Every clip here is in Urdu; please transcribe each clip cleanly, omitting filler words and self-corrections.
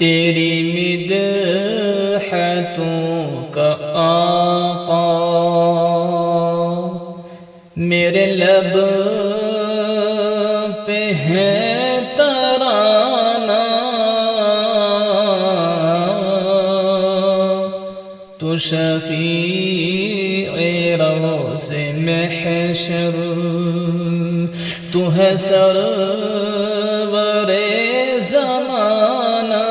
تیری مدحتوں کا آقا میرے لب پہ ہے ترانہ، تو شفیع روز محشر، تو ہے سرور زمانہ،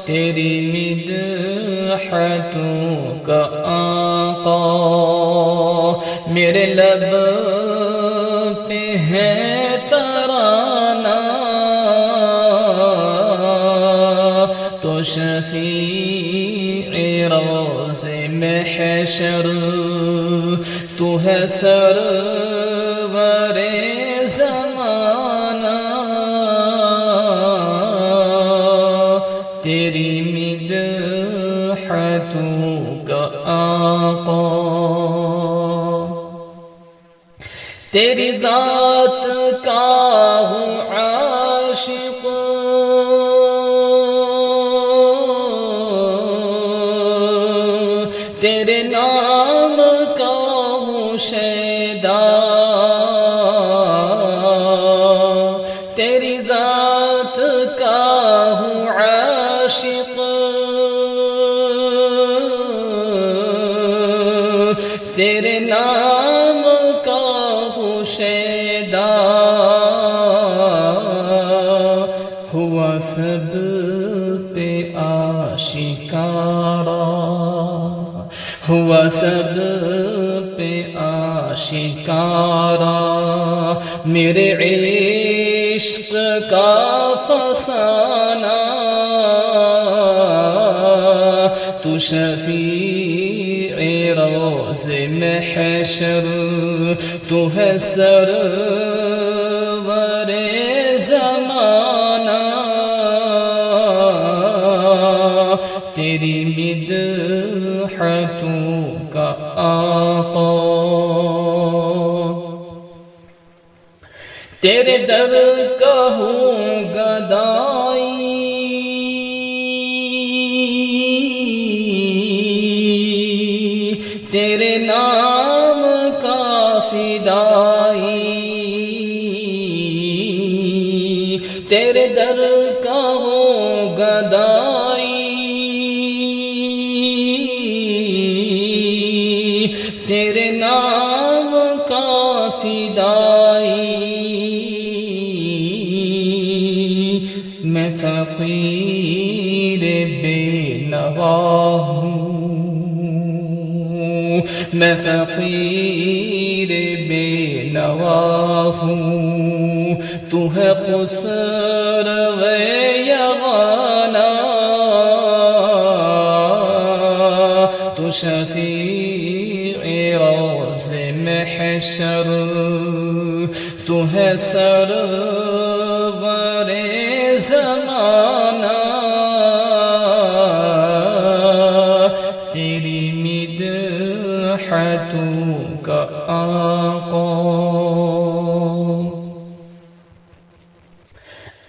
تیری مدحتوں کا آقا میرے لب پہ ہے ترانہ، تو شفیع روز محشر، تو ہے سرور زمانہ، تیری مدحتوں کا آقا، تیری ذات کا ہوں عاشق، تیرے نام کا ہوں شیدا، تیری ذات کا ہوں عاشق، تیرے نام کا ہوں شیدا، ہوا سب پہ آشکارا، ہوا سب پہ آشکارا، میرے عشق کا فسانہ، تو شفیع روز محشر، تو ہے سرور زمانہ، تیری مدحتوں کا آقا، تیرے در کا ہوں گدائی، تیرے نام کا فدائی، تیرے در کا ہوں گدائی، تیرے نام کا فدائی، میں فقیر بے نوا ہوں، میں فقیر بے نوا ہوں، تو ہے خسرو یغانا، تو شفیع روز محشر، تو ہے سرور زمانہ، تیری مدحتوں کا آقا،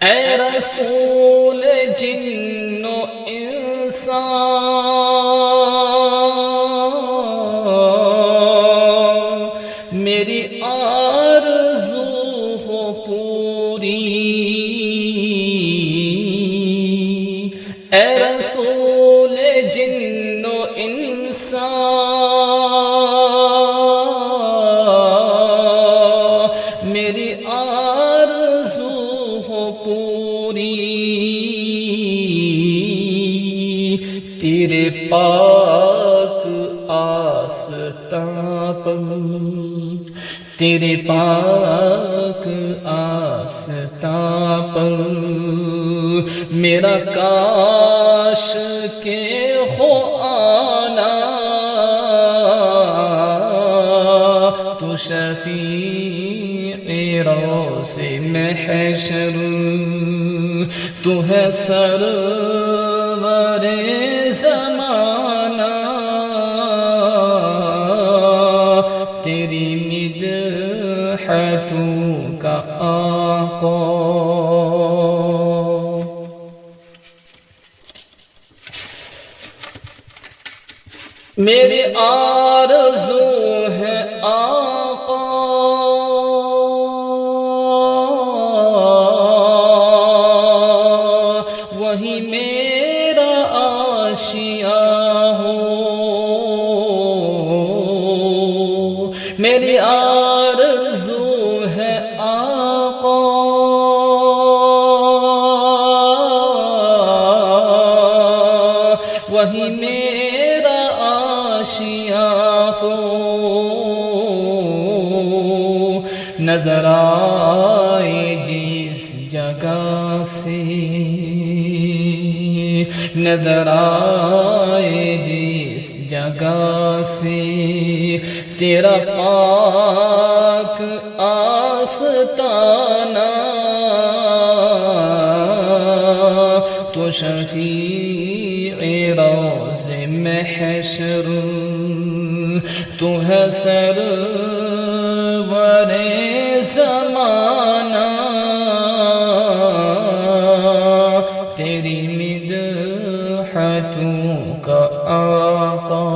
اے رسول جن و انسان، میری آرزو ہو پوری، اے رسول جن و انسان، میری آرزو ہو پوری، تیرے پاک آستاں پر، تیرے پاک آستاں پر، میرا کاش کہ ہو آنا، تو شفیع روز محشر، تو ہے سرور زمانہ، تیری مدحتوں کا آقا، میری آرزو ہے آقا وہی میرا آشیاں ہو، میری آرزو ہے آقا وہی میرا آشیاں ہو، نظر آئے جس جگہ سے، نظر آئے جس جگہ سے تیرا پاک آستانہ، تو شفیع روز محشر، تو ہے سرور زمانہ، تیری مدحتوں کا آقا۔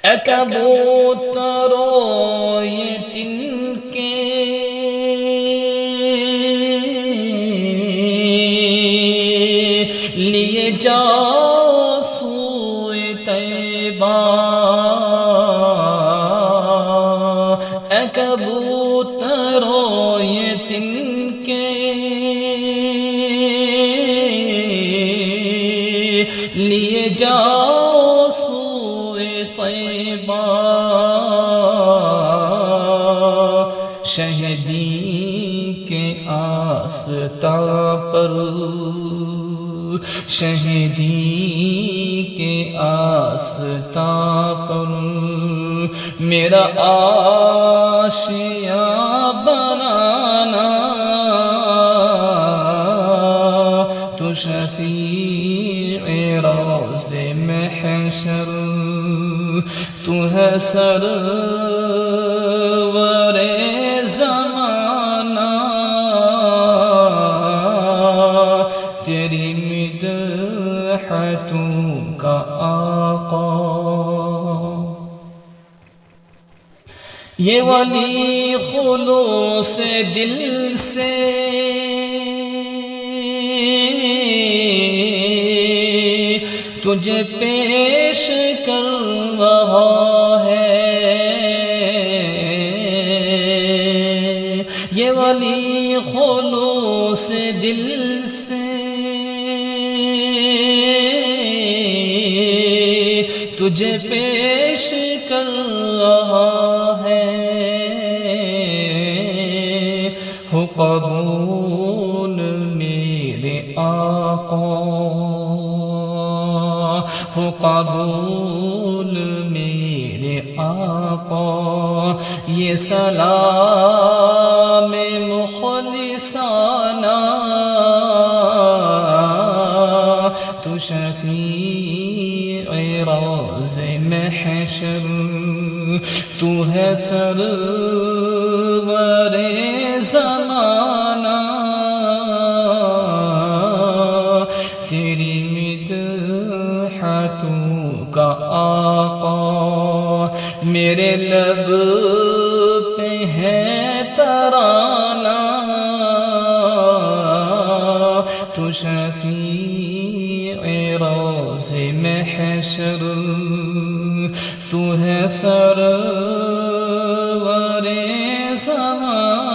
اے کبوتروں یہ تنکے لیے جاؤ سوئے طیبہ، اے کبوتروں یہ تنکے لیے جاؤ سوئے طیبہ، شہدی کے آستاں پر، شہدی کے آستاں پر میرا آشیاں بنانا، تو شفیع روز محشر، تو ہے سرور زمانہ، تیری مدحتوں کا آقا۔ یہ ولی خلوص دل سے تجھے پیش کر رہا ہے، یہ ولی خلوص دل سے تجھے پیش کر رہا ہے، ہو قبول میرے آقا، ہو قبول میرے آقا، یہ سلام مخلصانہ، تو شفیع روز محشر، تو ہے سرور زمانہ، تیری مدحتوں کا آقا، میرے لب پہ ہے ترانہ، تو شفیع روز محشر، تو ہے سرور زمانہ،